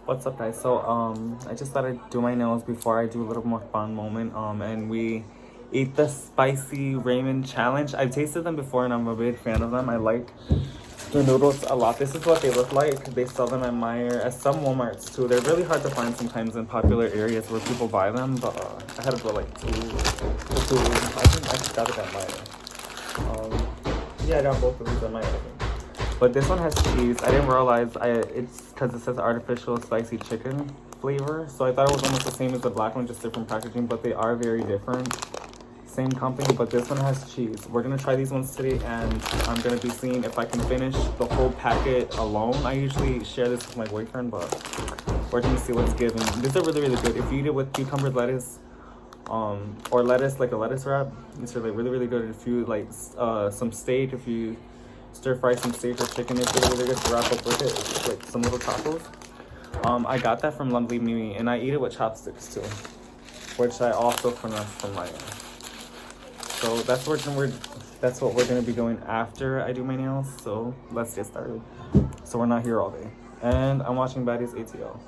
What's up, guys? So I just thought I'd do my nails before I do a little more fun moment. And we ate the spicy ramen challenge. I've tasted them before and I'm a big fan of them. I like the noodles a lot. This is what they look like. They sell them at Meyer, at some Walmarts too. They're really hard to find sometimes in popular areas where people buy them, but I had to go like two. I think I got it at Meyer. Yeah, I got both of these at Meyer, I think. But this one has cheese. I didn't realize it's because it says artificial spicy chicken flavor. So I thought it was almost the same as the black one, just different packaging, but they are very different. Same company, but this one has cheese. We're gonna try these ones today and I'm gonna be seeing if I can finish the whole packet alone. I usually share this with my boyfriend, but we're gonna see what's given. These are really, really good. If you eat it with cucumber lettuce, or lettuce, like a lettuce wrap, it's really, really, really good. If you like some steak, if you stir fry some steak or chicken, it's really, really good to wrap up with it. It's just like some little tacos. I got that from Lovely Mimi and I eat it with chopsticks too, which I also finessed from my So that's what we're gonna be doing after I do my nails. So let's get started. So we're not here all day. And I'm watching Baddies ATL.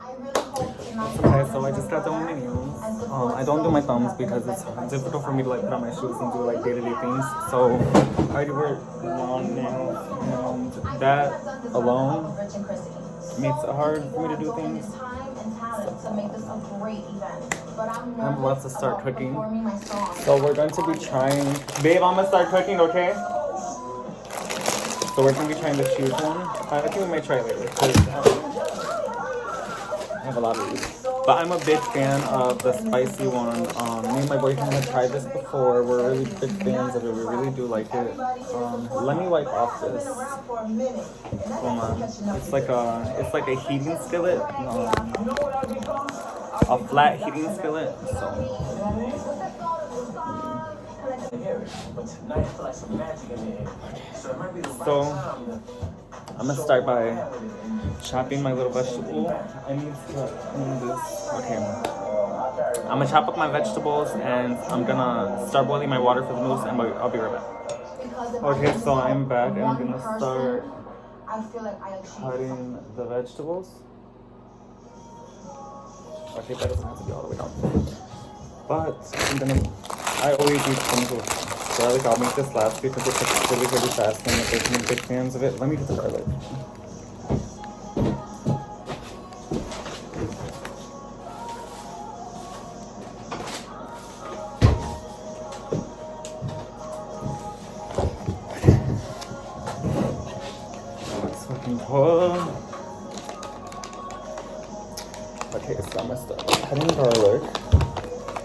Okay, so I just got done with my nails. I don't do my thumbs because it's difficult for me to like put on my shoes and do like day-to-day things. So I already wear long nails, and that alone makes it hard for me to do things. I'm about to start cooking. So we're going to be trying. Babe, I'm gonna start cooking, okay? So we're gonna be trying to choose one. I think we might try it later because I have a lot of these. But I'm a big fan of the spicy one. Me and my boyfriend have tried this before. We're really big fans of it. We really do like it. Let me wipe off this. Hold on. It's like a heating skillet. A flat heating skillet. So I'm gonna start by chopping my little vegetable. I need this. Okay. I'm gonna chop up my vegetables and I'm gonna start boiling my water for the noodles and I'll be right back. Okay, so I'm back and I'm gonna start cutting the vegetables. Okay, that doesn't have to be all the way down. But I always use things with garlic. I'll make this last because it cooks really, really fast and I'm big fans of it. Let me get the garlic. Let's fucking pull. Okay, so I'm gonna start cutting garlic.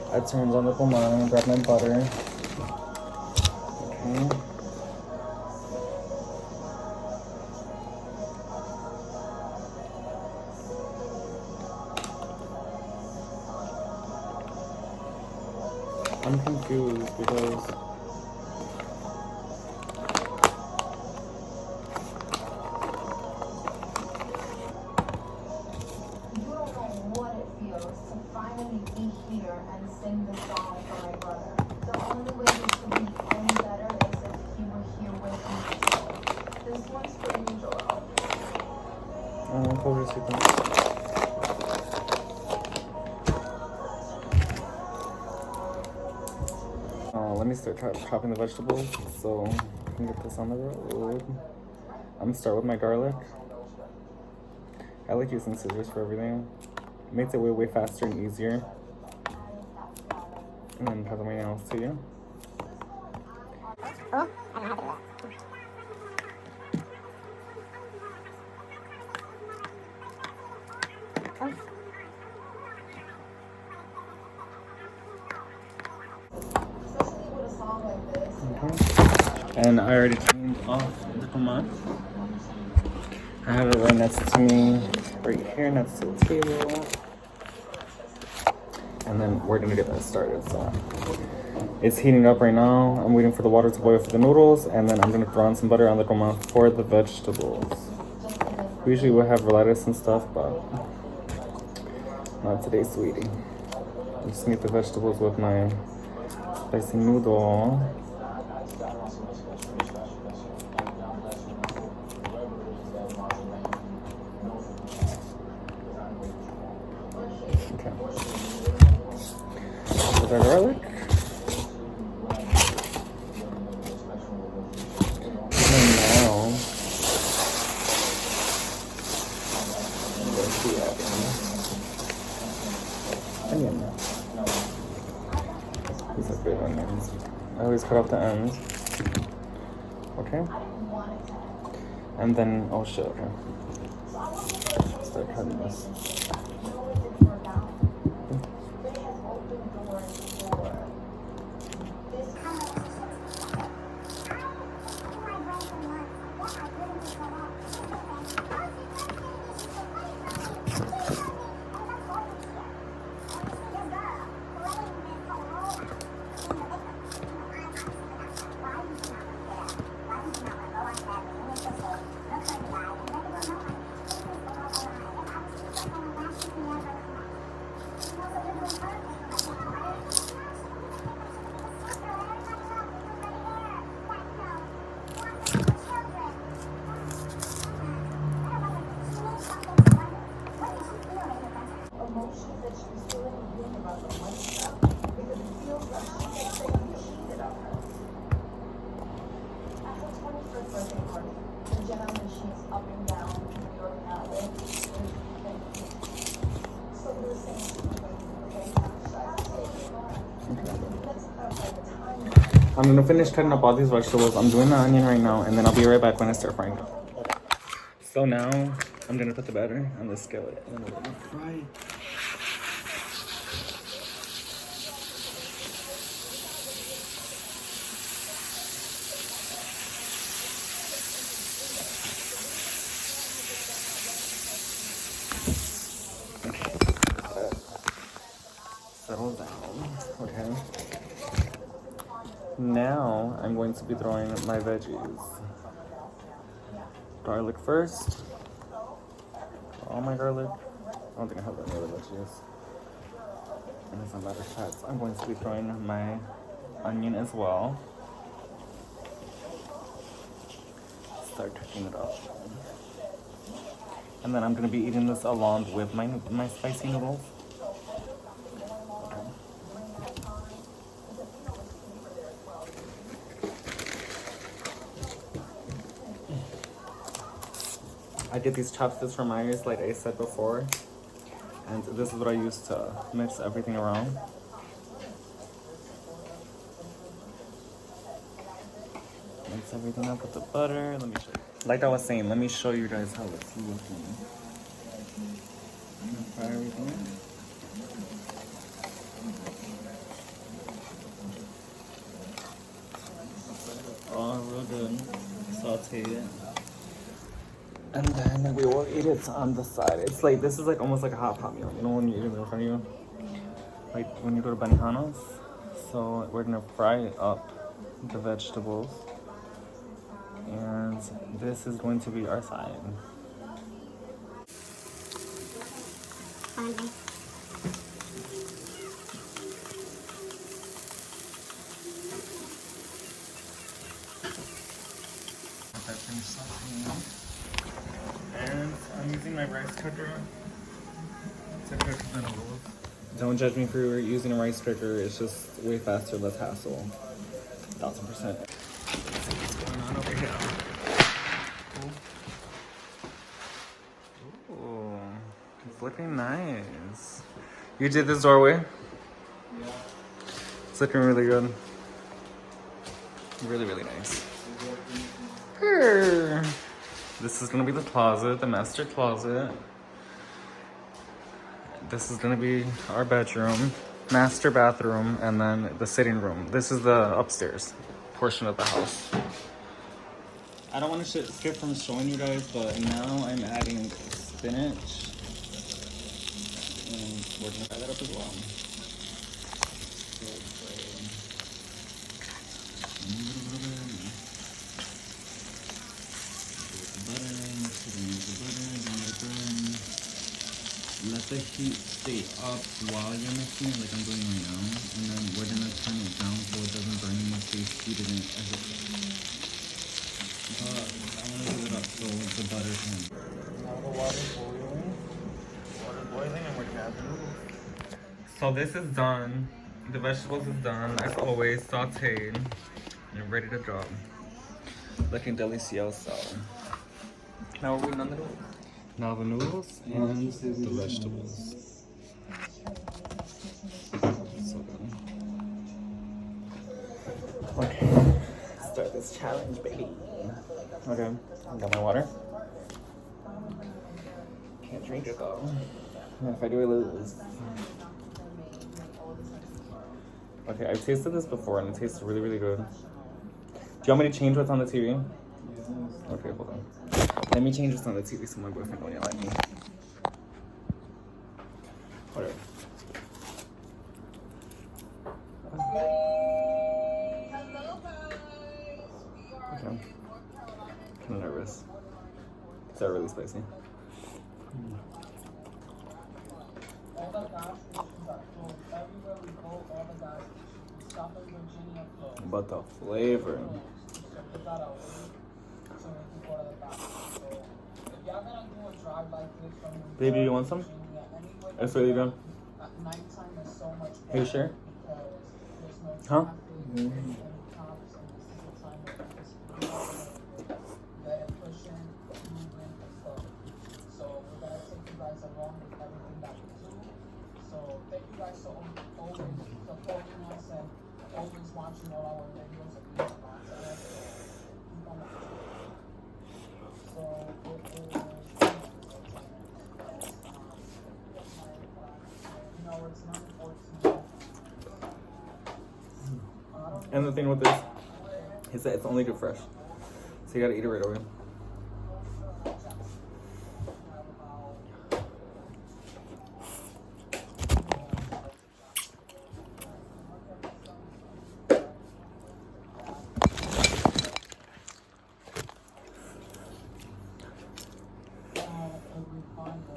I turned on the pomona and grab my butter. Okay. I'm confused because let me start chopping the vegetables so I can get this on the road. I'm gonna start with my garlic. I like using scissors for everything. It makes it way faster and easier. And then cut my nails to you. Oh, I don't know how to do that. Oh. Okay. And I already cleaned off the command. I have it right next to me, right here next to the table. And then we're gonna get that started. So it's heating up right now. I'm waiting for the water to boil for the noodles, and then I'm gonna throw on some butter on the command for the vegetables. Usually we'll have lettuce and stuff, but not today, sweetie. I just need the vegetables with my spicy noodle. Okay. With our garlic. And now, let's see onion. These are big onions. I always cut off the ends. Okay. And then, oh shit, okay. Start cutting this. I'm gonna finish cutting up all these vegetables. I'm doing the onion right now, and then I'll be right back when I start frying. So now I'm gonna put the batter on the skillet, and then we're gonna fry. Settle down, okay? Now I'm going to be throwing my veggies. Garlic first. All my garlic. I don't think I have any other veggies. And it's a matter of fact, I'm going to be throwing my onion as well. Start cooking it up. And then I'm gonna be eating this along with my spicy noodles. I get these chopsticks from Myers, like I said before, and this is what I use to mix everything around. Mix everything up with the butter. Let me show you. Like I was saying, let me show you guys how it's looking. Fry everything. Oh, real good. Saute it. And then we will eat it on the side. It's like, this is like almost like a hot pot meal. You know when you eat it in front of you? Like when you go to Benihana's. So we're gonna fry up the vegetables. And this is going to be our side. And I'm using my rice cooker to cook the noodles. Don't judge me for using a rice cooker. It's just way faster, less hassle. 1000%. Let's see what's going on over here. Ooh, it's looking nice. You did this doorway? Yeah. It's looking really good. Really, really nice. Here. This is gonna be the closet, the master closet. This is gonna be our bedroom, master bathroom, and then the sitting room. This is the upstairs portion of the house. I don't want to skip from showing you guys, but now I'm adding spinach. And we're gonna fry that up as well. Let the heat stay up while you're mixing it, like I'm doing right now, and then we're gonna turn it down so it doesn't burn you once we heat it in as it I wanna heat it up so the butter can. Now the water's boiling. Water's boiling and we're gonna add the noodles. So this is done. The vegetables is done, as always, sauteed and ready to drop. Looking delicioso. Now we're waiting on the noodles. Now the noodles and the vegetables. So good. Okay, start this challenge, baby. Okay, I got my water. Can't drink it though. If I do, I lose. Okay, I've tasted this before and it tastes really, really good. Do you want me to change what's on the TV? Okay, hold on. Let me change this on the TV so my boyfriend don't yell at me. Whatever. Okay. I'm kind of nervous. Is that really spicy? But the flavor. Baby, you want some? It's really good. Are you sure? Huh? And the thing with this is that it's only good fresh. So you gotta eat it right away.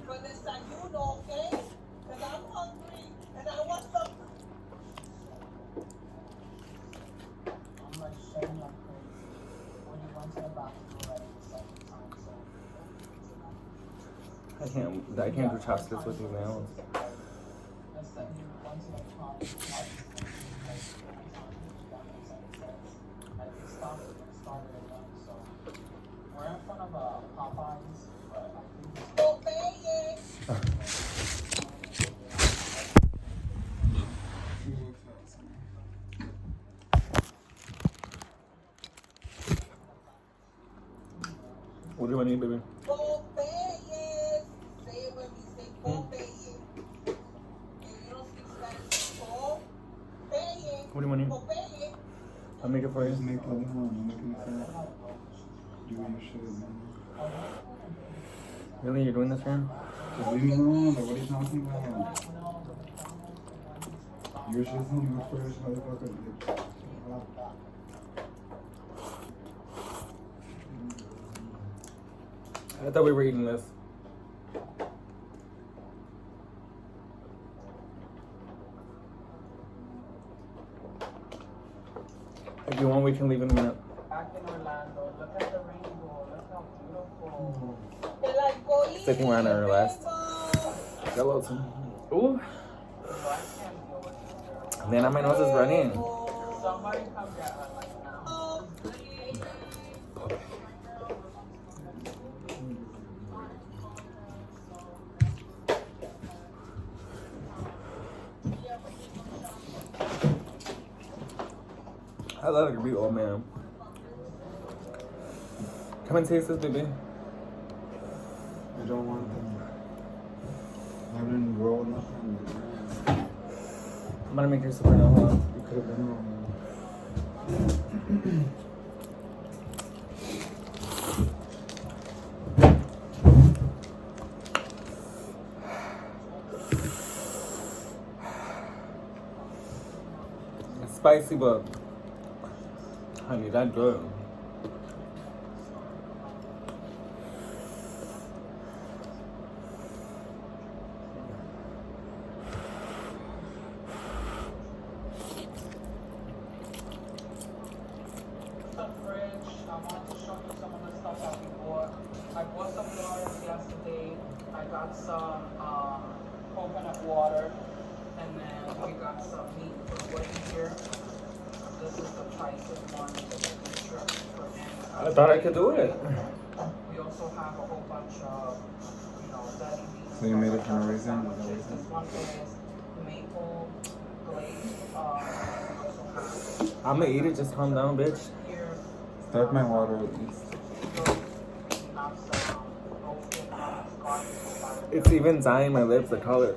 For this time, you know, okay? Because I'm hungry and I want some. I'm like showing up crazy when you went to the bathroom already the second time, so. I can't do chopsticks with these nails. That's that you went to the top. Started again, so. We're in front of Popeyes, but I think it's. Obey it! What do I need, baby? Obey it! Say it when we say obey it. And you don't speak Spanish, obey it. What do you want to eat? Obey it. I'll make it for you. Just make the other one. I'm making it for do what you should, man. Really? You're doing this for him? Just leave me alone. Like, what are you talking about? You're just you first, motherfucker. I thought we were eating this. If you want, we can leave in a minute. Back in Orlando, look at the rainbow. Look how beautiful. They like go eat. I think we're on our last. Hello, Tim. Ooh. Man, my nose is running. Somebody come get her like now. I love it to be old man. Come and taste this, baby. I don't want them. I haven't rolled nothing. I'm gonna make your super now, hold on. You could have been wrong. It's spicy, but honey, that's good. Some fridge. I wanted to show you some of the stuff that we bought. I bought some waters yesterday. I got some coconut water, and then we got some meat for waiting here. This is the Tyson one. I thought I could do it. We also have a whole bunch of, deli meats. So you made it for no reason? Sandwiches. This one is maple glaze. We also have I'm gonna eat it, just calm down, bitch. here. Start my water at least. It's even dyeing my lips the color.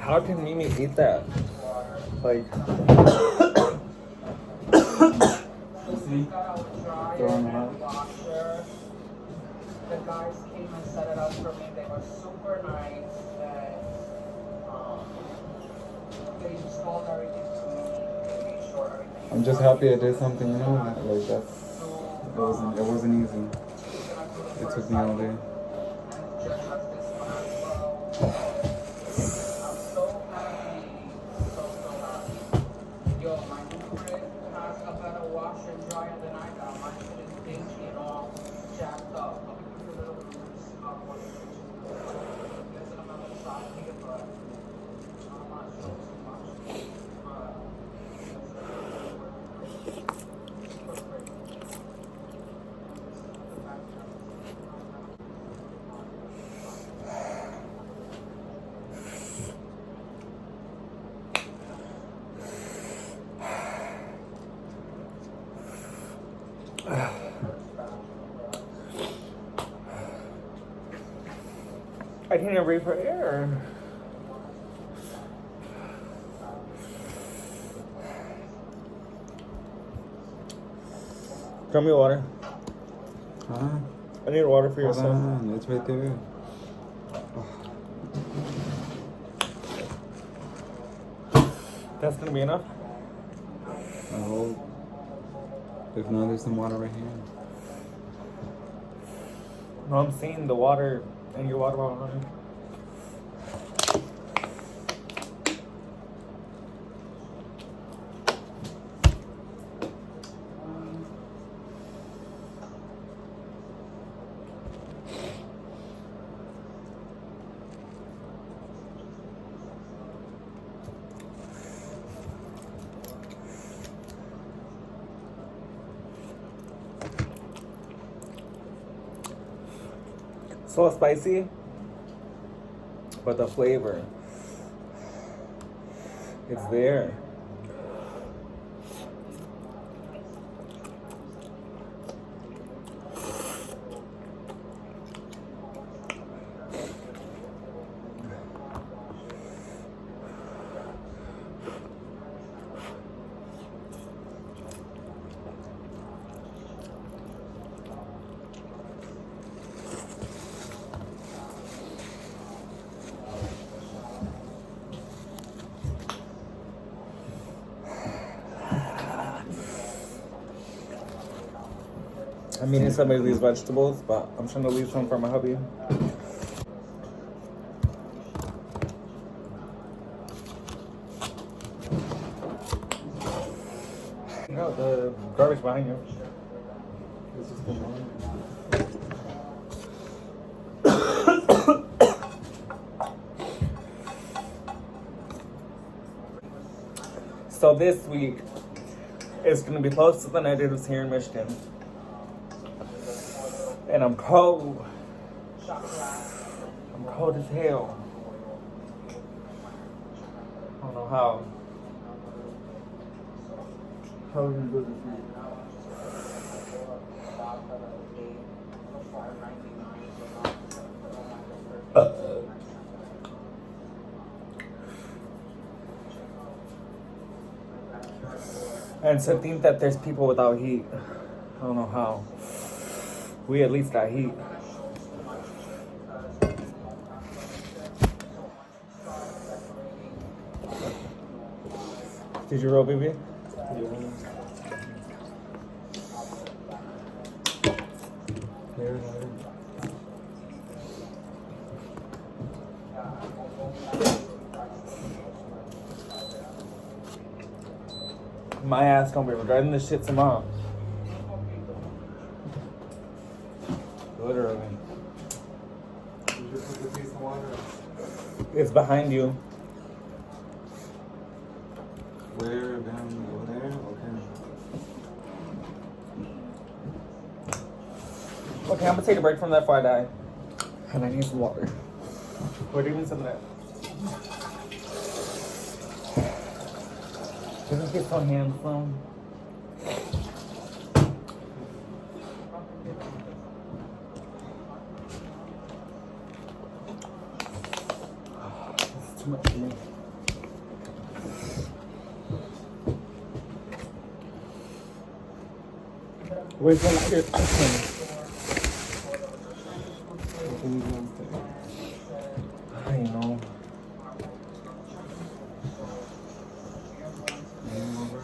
How can Mimi eat that? Like, See? Throwing it out. The guys came and set it up for me. They were super nice. They installed everything to me. They made sure everything. I'm just happy I did something, you know, like that's, it wasn't easy. It took me all day. And just has this one as well. I'm so happy. So happy. Yo, my new crib has a better washer and dryer than I got. My shit is dingy and all jacked up. I'll be putting a little loose up on the kitchen. There's another side here, but I'm not sure too much. I can't even breathe for air. Throw me water. Huh? I need water for Hold yourself. on, it's right there. That's gonna be enough? I hope. If not, there's some water right here. No, I'm seeing the water in your water bottle, honey. So spicy, but the flavor, it's there. I'm eating some of these vegetables, but I'm trying to leave some for my hubby. No, the garbage behind you. This is the one. So this week, It's gonna be closer than it is here in Michigan. And I'm cold. I'm cold as hell. I don't know how. How are we gonna do this? And to think that there's people without heat, I don't know how. We at least got heat. Did you roll, baby? My ass gonna be regretting this shit tomorrow. Literally. You just put the piece of water. It's behind you. Where? Down over there? Okay. Okay, I'm gonna take a break from that before I die. And I need some water. Where do you need some of that? Doesn't get so handsome. It's too much for me. Where's the lighter? I know.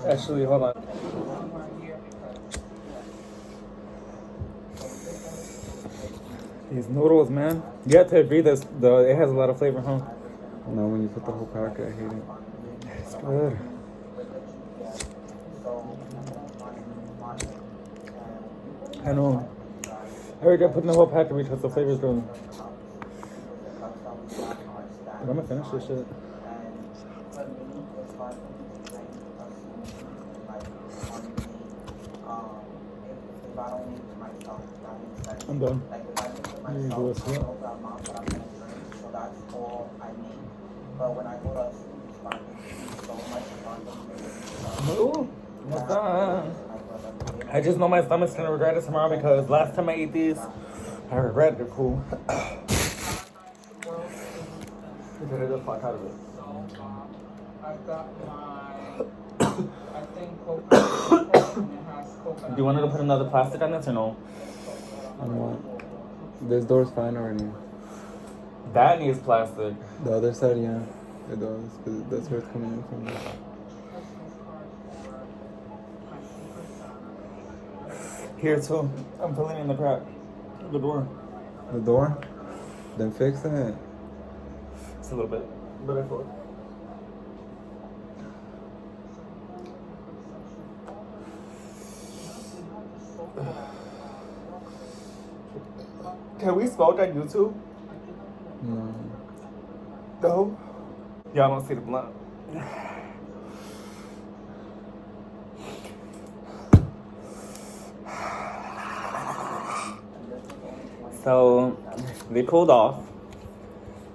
Actually, hold on. These noodles, man. You have to agree this, though. It has a lot of flavor, huh? No, when you put the whole packet, I hate it. It's good. I know. I regret putting the whole packet because the flavor's good. But I'm gonna finish this shit. I'm done. You do this, yeah. Ooh, what's that? I just know my stomach's gonna regret it tomorrow because last time I ate these, I regretted it, cool. Get it the fuck out of it. I've got my, I think coconut, and it has coconut. Do you want her to put another plastic on this or no? I don't want. This door's fine already. That needs plastic. The other side, yeah, it does. Because that's where it's coming in from. Here too. I'm filling in the crack. The door. The door? Then fix it. It's a little bit, but I feel it. Can we smoke on YouTube? No. No. Y'all don't see the blunt. So they pulled off.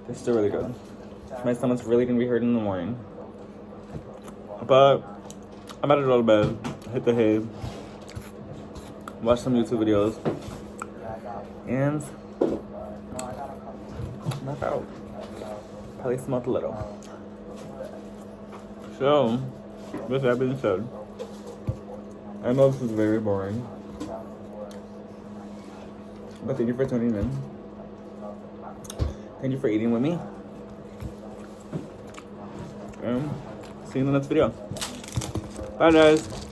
They're still really good. My stomach's really gonna be hurting in the morning. But I'm about to go to bed, hit the hay, watch some YouTube videos, and knock out. Probably smoke a little. So, with that being said, I know this is very boring, but thank you for tuning in. Thank you for eating with me. And see you in the next video. Bye, guys.